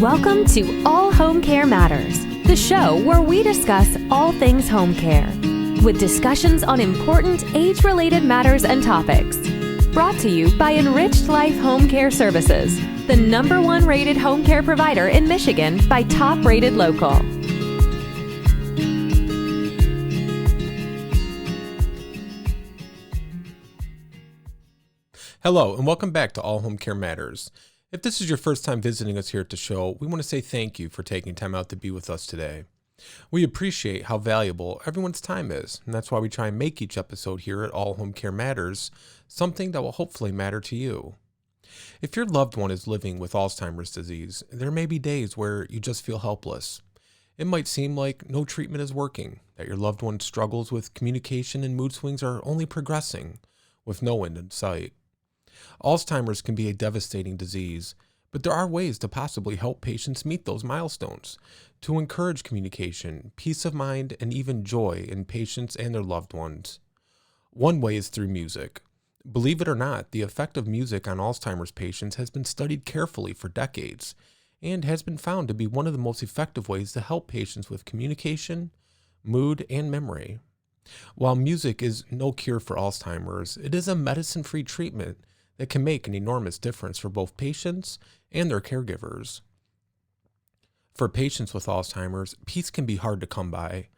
Welcome to All Home Care Matters, the show where we discuss all things home care, with discussions on important age-related matters and topics. Brought to you by Enriched Life Home Care Services, the #1 rated home care provider in Michigan by Top Rated Local. Hello, and welcome back to All Home Care Matters. If this is your first time visiting us here at the show, we want to say thank you for taking time out to be with us today. We appreciate how valuable everyone's time is, and that's why we try and make each episode here at All Home Care Matters something that will hopefully matter to you. If your loved one is living with Alzheimer's disease, there may be days where you just feel helpless. It might seem like no treatment is working, that your loved one struggles with communication and mood swings are only progressing, with no end in sight. Alzheimer's can be a devastating disease, but there are ways to possibly help patients meet those milestones, to encourage communication, peace of mind, and even joy in patients and their loved ones. One way is through music. Believe it or not, the effect of music on Alzheimer's patients has been studied carefully for decades and has been found to be one of the most effective ways to help patients with communication, mood, and memory. While music is no cure for Alzheimer's, it is a medicine-free treatment that can make an enormous difference for both patients and their caregivers. For patients with Alzheimer's, peace can be hard to come by.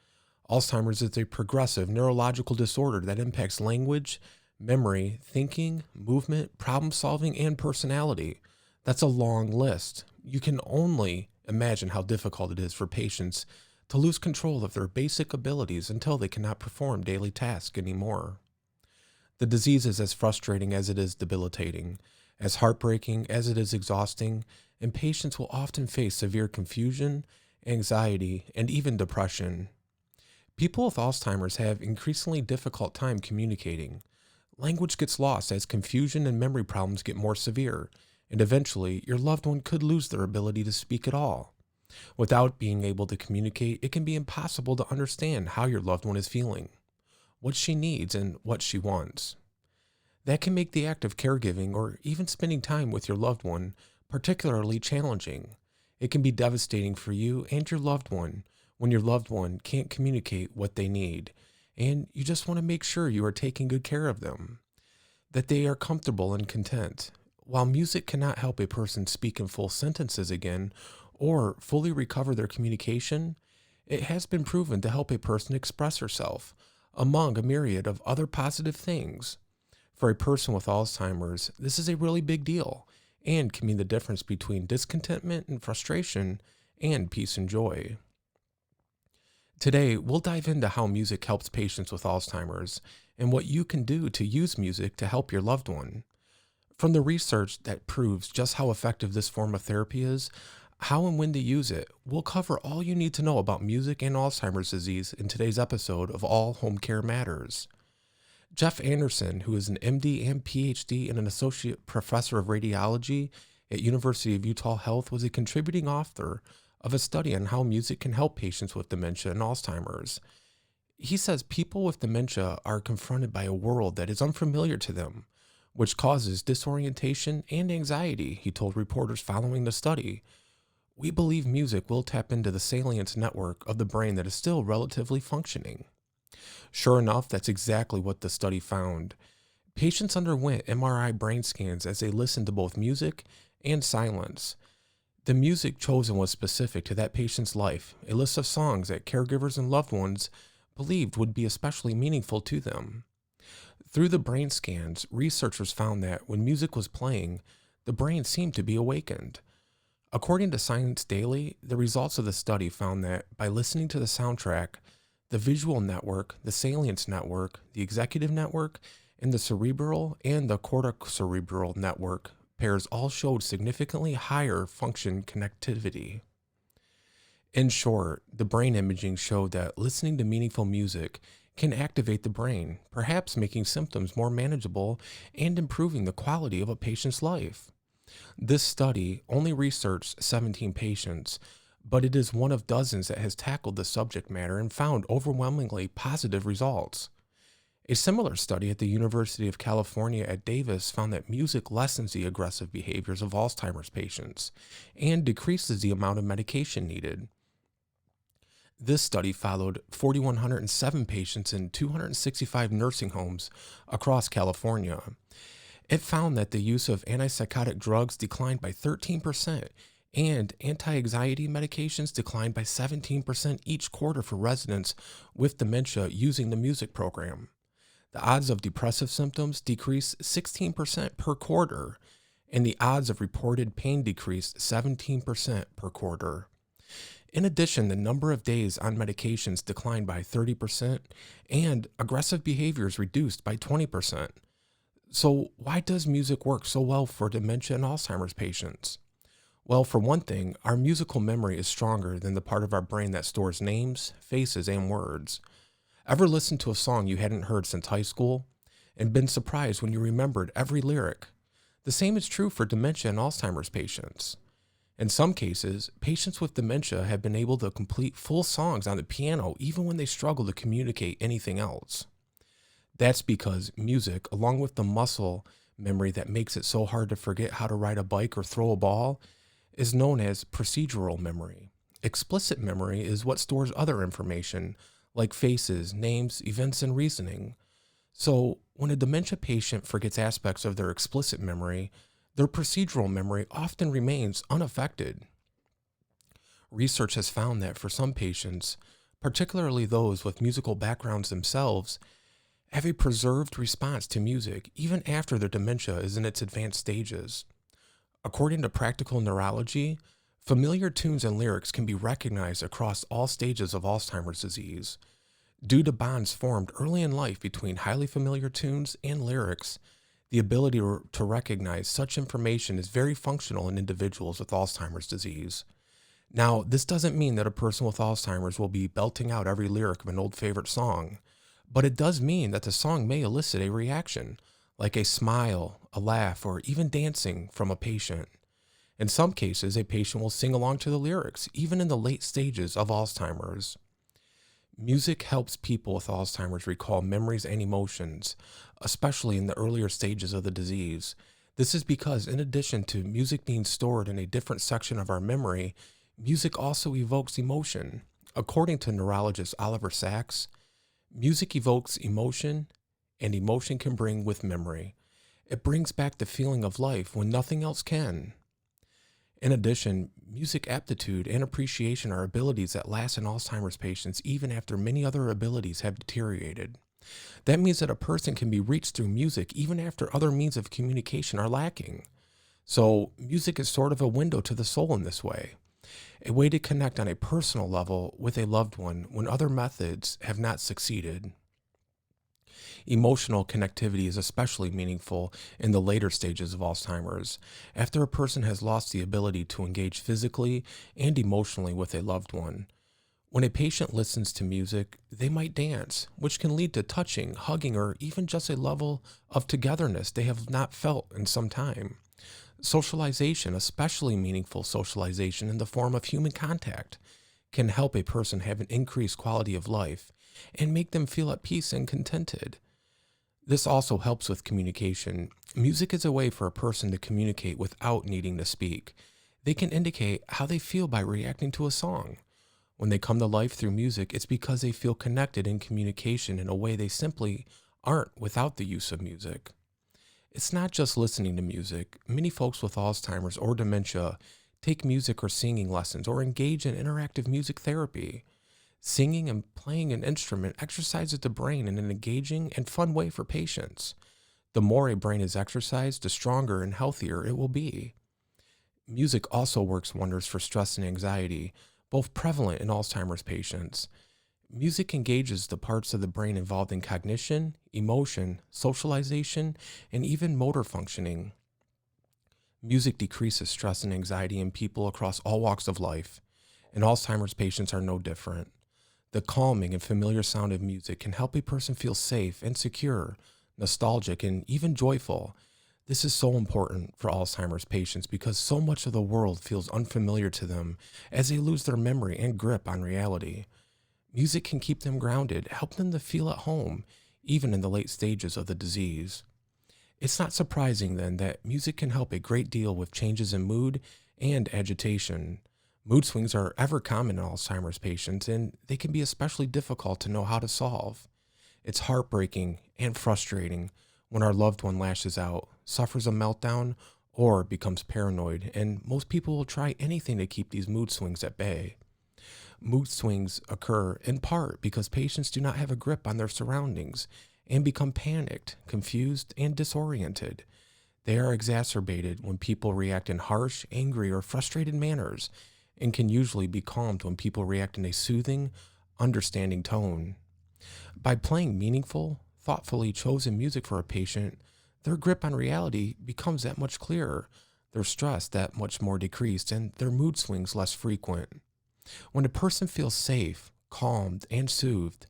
Alzheimer's is a progressive neurological disorder that impacts language, memory, thinking, movement, problem solving, and personality. That's a long list. You can only imagine how difficult it is for patients to lose control of their basic abilities until they cannot perform daily tasks anymore. The disease is as frustrating as it is debilitating, as heartbreaking as it is exhausting, and patients will often face severe confusion, anxiety, and even depression. People with Alzheimer's have increasingly difficult time communicating. Language gets lost as confusion and memory problems get more severe, and eventually your loved one could lose their ability to speak at all. Without being able to communicate, it can be impossible to understand how your loved one is feeling, what she needs, and what she wants. That can make the act of caregiving or even spending time with your loved one particularly challenging. It can be devastating for you and your loved one when your loved one can't communicate what they need, and you just want to make sure you are taking good care of them, that they are comfortable and content. While music cannot help a person speak in full sentences again or fully recover their communication, it has been proven to help a person express herself, among a myriad of other positive things. For a person with Alzheimer's, this is a really big deal and can mean the difference between discontentment and frustration and peace and joy. Today, we'll dive into how music helps patients with Alzheimer's and what you can do to use music to help your loved one. From the research that proves just how effective this form of therapy is, how and when to use it, we'll cover all you need to know about music and Alzheimer's disease in today's episode of All Home Care Matters. Jeff Anderson, who is an MD and PhD and an associate professor of radiology at University of Utah Health, was a contributing author of a study on how music can help patients with dementia and Alzheimer's. He says people with dementia are confronted by a world that is unfamiliar to them, which causes disorientation and anxiety, he told reporters following the study. We believe music will tap into the salience network of the brain that is still relatively functioning. Sure enough, that's exactly what the study found. Patients underwent MRI brain scans as they listened to both music and silence. The music chosen was specific to that patient's life, a list of songs that caregivers and loved ones believed would be especially meaningful to them. Through the brain scans, researchers found that when music was playing, the brain seemed to be awakened. According to Science Daily, the results of the study found that by listening to the soundtrack, the visual network, the salience network, the executive network, and the cerebral and the corticocerebral network pairs all showed significantly higher function connectivity. In short, the brain imaging showed that listening to meaningful music can activate the brain, perhaps making symptoms more manageable and improving the quality of a patient's life. This study only researched 17 patients, but it is one of dozens that has tackled the subject matter and found overwhelmingly positive results. A similar study at the University of California at Davis found that music lessens the aggressive behaviors of Alzheimer's patients and decreases the amount of medication needed. This study followed 4,107 patients in 265 nursing homes across California. It found that the use of antipsychotic drugs declined by 13% and anti-anxiety medications declined by 17% each quarter for residents with dementia using the music program. The odds of depressive symptoms decreased 16% per quarter, and the odds of reported pain decreased 17% per quarter. In addition, the number of days on medications declined by 30%, and aggressive behaviors reduced by 20%. So, why does music work so well for dementia and Alzheimer's patients? Well, for one thing, our musical memory is stronger than the part of our brain that stores names, faces, and words. Ever listened to a song you hadn't heard since high school and been surprised when you remembered every lyric? The same is true for dementia and Alzheimer's patients. In some cases, patients with dementia have been able to complete full songs on the piano even when they struggle to communicate anything else. That's because music, along with the muscle memory that makes it so hard to forget how to ride a bike or throw a ball, is known as procedural memory. Explicit memory is what stores other information, like faces, names, events, and reasoning. So, when a dementia patient forgets aspects of their explicit memory, their procedural memory often remains unaffected. Research has found that for some patients, particularly those with musical backgrounds themselves, have a preserved response to music even after their dementia is in its advanced stages. According to practical neurology, familiar tunes and lyrics can be recognized across all stages of Alzheimer's disease. Due to bonds formed early in life between highly familiar tunes and lyrics, the ability to recognize such information is very functional in individuals with Alzheimer's disease. Now, this doesn't mean that a person with Alzheimer's will be belting out every lyric of an old favorite song, but it does mean that the song may elicit a reaction, like a smile, a laugh, or even dancing from a patient. In some cases, a patient will sing along to the lyrics, even in the late stages of Alzheimer's. Music helps people with Alzheimer's recall memories and emotions, especially in the earlier stages of the disease. This is because, in addition to music being stored in a different section of our memory, music also evokes emotion. According to neurologist Oliver Sacks, music evokes emotion, and emotion can bring with memory. It brings back the feeling of life when nothing else can. In addition, music aptitude and appreciation are abilities that last in Alzheimer's patients even after many other abilities have deteriorated. That means that a person can be reached through music even after other means of communication are lacking. So, music is sort of a window to the soul in this way, a way to connect on a personal level with a loved one when other methods have not succeeded. Emotional connectivity is especially meaningful in the later stages of Alzheimer's, after a person has lost the ability to engage physically and emotionally with a loved one. When a patient listens to music, they might dance, which can lead to touching, hugging, or even just a level of togetherness they have not felt in some time. Socialization, especially meaningful socialization in the form of human contact, can help a person have an increased quality of life and make them feel at peace and contented. This also helps with communication. Music is a way for a person to communicate without needing to speak. They can indicate how they feel by reacting to a song. When they come to life through music, it's because they feel connected in communication in a way they simply aren't without the use of music. It's not just listening to music. Many folks with Alzheimer's or dementia take music or singing lessons or engage in interactive music therapy. Singing and playing an instrument exercises the brain in an engaging and fun way for patients. The more a brain is exercised, the stronger and healthier it will be. Music also works wonders for stress and anxiety, both prevalent in Alzheimer's patients. Music engages the parts of the brain involved in cognition, emotion, socialization, and even motor functioning. Music decreases stress and anxiety in people across all walks of life, and Alzheimer's patients are no different. The calming and familiar sound of music can help a person feel safe and secure, nostalgic, and even joyful. This is so important for Alzheimer's patients because so much of the world feels unfamiliar to them as they lose their memory and grip on reality. Music can keep them grounded, help them to feel at home, even in the late stages of the disease. It's not surprising then that music can help a great deal with changes in mood and agitation. Mood swings are ever common in Alzheimer's patients, and they can be especially difficult to know how to solve. It's heartbreaking and frustrating when our loved one lashes out, suffers a meltdown, or becomes paranoid, and most people will try anything to keep these mood swings at bay. Mood swings occur in part because patients do not have a grip on their surroundings and become panicked, confused, and disoriented. They are exacerbated when people react in harsh, angry, or frustrated manners, and can usually be calmed when people react in a soothing, understanding tone. By playing meaningful, thoughtfully chosen music for a patient, their grip on reality becomes that much clearer, their stress that much more decreased, and their mood swings less frequent. When a person feels safe, calmed, and soothed,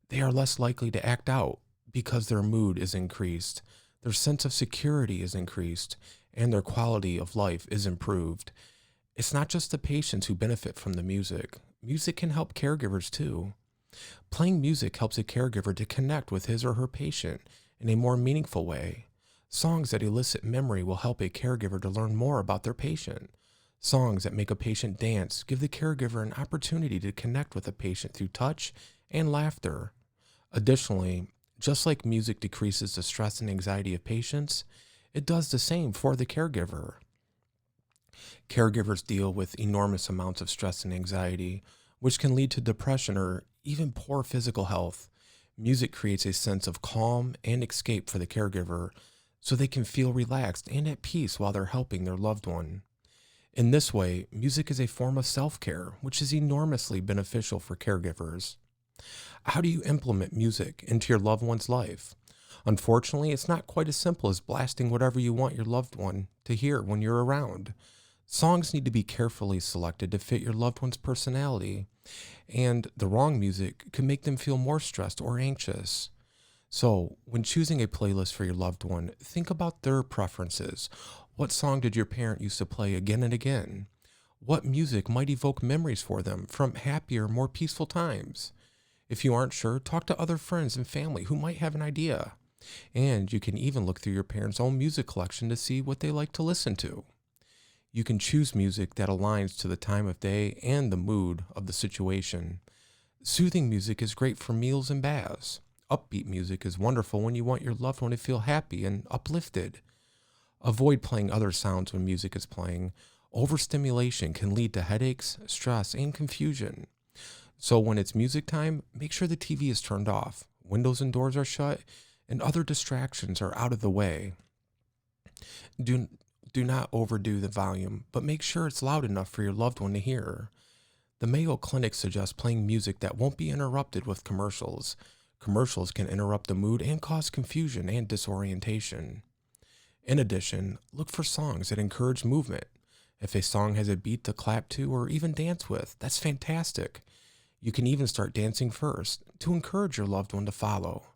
they are less likely to act out because their mood is increased, their sense of security is increased, and their quality of life is improved. It's not just the patients who benefit from the music. Music can help caregivers too. Playing music helps a caregiver to connect with his or her patient in a more meaningful way. Songs that elicit memory will help a caregiver to learn more about their patient. Songs that make a patient dance give the caregiver an opportunity to connect with a patient through touch and laughter. Additionally, just like music decreases the stress and anxiety of patients, it does the same for the caregiver. Caregivers deal with enormous amounts of stress and anxiety, which can lead to depression or even poor physical health. Music creates a sense of calm and escape for the caregiver so they can feel relaxed and at peace while they're helping their loved one. In this way, music is a form of self-care, which is enormously beneficial for caregivers. How do you implement music into your loved one's life? Unfortunately, it's not quite as simple as blasting whatever you want your loved one to hear when you're around. Songs need to be carefully selected to fit your loved one's personality, and the wrong music can make them feel more stressed or anxious. So, when choosing a playlist for your loved one, think about their preferences. What song did your parent used to play again and again? What music might evoke memories for them from happier, more peaceful times? If you aren't sure, talk to other friends and family who might have an idea. And you can even look through your parents' own music collection to see what they like to listen to. You can choose music that aligns to the time of day and the mood of the situation. Soothing music is great for meals and baths. Upbeat music is wonderful when you want your loved one to feel happy and uplifted. Avoid playing other sounds when music is playing. Overstimulation can lead to headaches, stress, and confusion. So when it's music time, make sure the TV is turned off, windows and doors are shut, and other distractions are out of the way. Do not overdo the volume, but make sure it's loud enough for your loved one to hear. The Mayo Clinic suggests playing music that won't be interrupted with commercials. Commercials can interrupt the mood and cause confusion and disorientation. In addition, look for songs that encourage movement. If a song has a beat to clap to or even dance with, that's fantastic. You can even start dancing first to encourage your loved one to follow.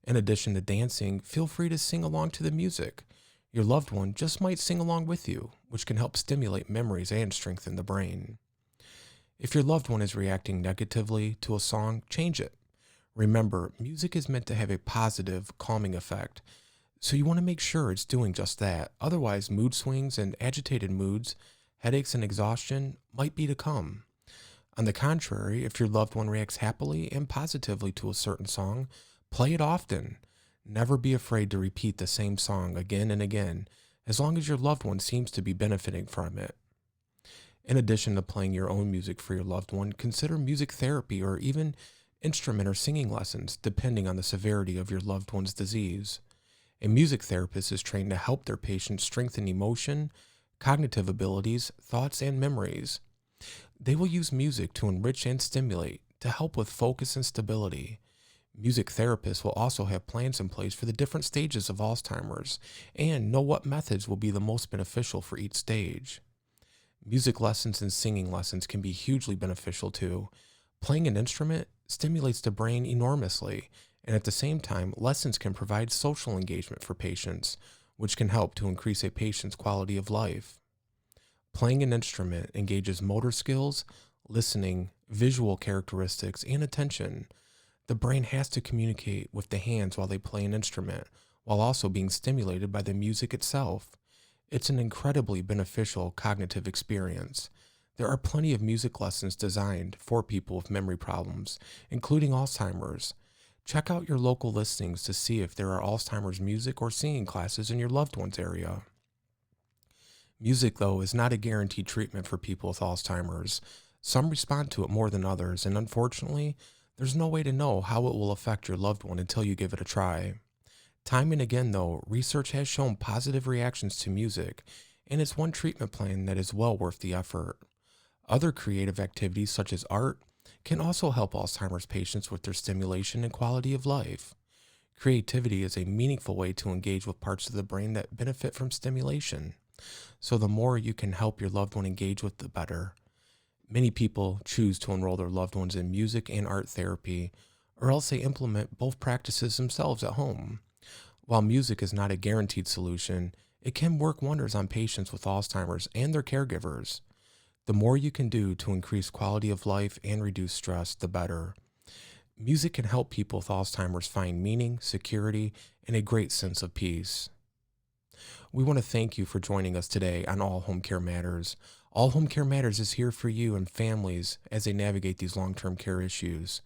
In addition to dancing, feel free to sing along to the music. Your loved one just might sing along with you, which can help stimulate memories and strengthen the brain. If your loved one is reacting negatively to a song, change it. Remember, music is meant to have a positive, calming effect, so you want to make sure it's doing just that. Otherwise, mood swings and agitated moods, headaches and exhaustion might be to come. On the contrary, if your loved one reacts happily and positively to a certain song, play it often. Never be afraid to repeat the same song again and again, as long as your loved one seems to be benefiting from it. In addition to playing your own music for your loved one, consider music therapy or even instrument or singing lessons, depending on the severity of your loved one's disease. A music therapist is trained to help their patients strengthen emotion, cognitive abilities, thoughts, and memories. They will use music to enrich and stimulate, to help with focus and stability. Music therapists will also have plans in place for the different stages of Alzheimer's and know what methods will be the most beneficial for each stage. Music lessons and singing lessons can be hugely beneficial too. Playing an instrument stimulates the brain enormously, and at the same time, lessons can provide social engagement for patients, which can help to increase a patient's quality of life. Playing an instrument engages motor skills, listening, visual characteristics, and attention. The brain has to communicate with the hands while they play an instrument, while also being stimulated by the music itself. It's an incredibly beneficial cognitive experience. There are plenty of music lessons designed for people with memory problems, including Alzheimer's. Check out your local listings to see if there are Alzheimer's music or singing classes in your loved one's area. Music, though, is not a guaranteed treatment for people with Alzheimer's. Some respond to it more than others, and unfortunately, there's no way to know how it will affect your loved one until you give it a try. Time and again, though, research has shown positive reactions to music, and it's one treatment plan that is well worth the effort. Other creative activities, such as art, can also help Alzheimer's patients with their stimulation and quality of life. Creativity is a meaningful way to engage with parts of the brain that benefit from stimulation. So the more you can help your loved one engage with, the better. Many people choose to enroll their loved ones in music and art therapy, or else they implement both practices themselves at home. While music is not a guaranteed solution, it can work wonders on patients with Alzheimer's and their caregivers. The more you can do to increase quality of life and reduce stress, the better. Music can help people with Alzheimer's find meaning, security, and a great sense of peace. We want to thank you for joining us today on All Home Care Matters. All Home Care Matters is here for you and families as they navigate these long-term care issues.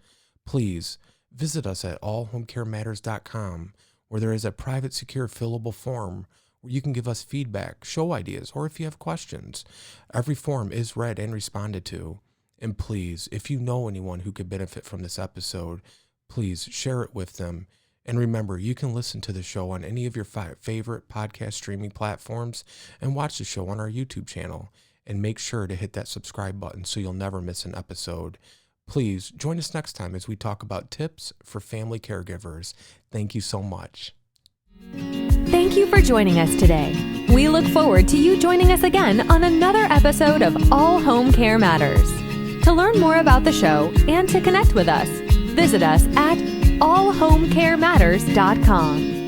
Please visit us at allhomecarematters.com, where there is a private, secure, fillable form where you can give us feedback, show ideas, or if you have questions. Every form is read and responded to. And please, if you know anyone who could benefit from this episode, please share it with them. And remember, you can listen to the show on any of your favorite podcast streaming platforms and watch the show on our YouTube channel. And make sure to hit that subscribe button so you'll never miss an episode. Please join us next time as we talk about tips for family caregivers. Thank you so much. Thank you for joining us today. We look forward to you joining us again on another episode of All Home Care Matters. To learn more about the show and to connect with us, visit us at allhomecarematters.com.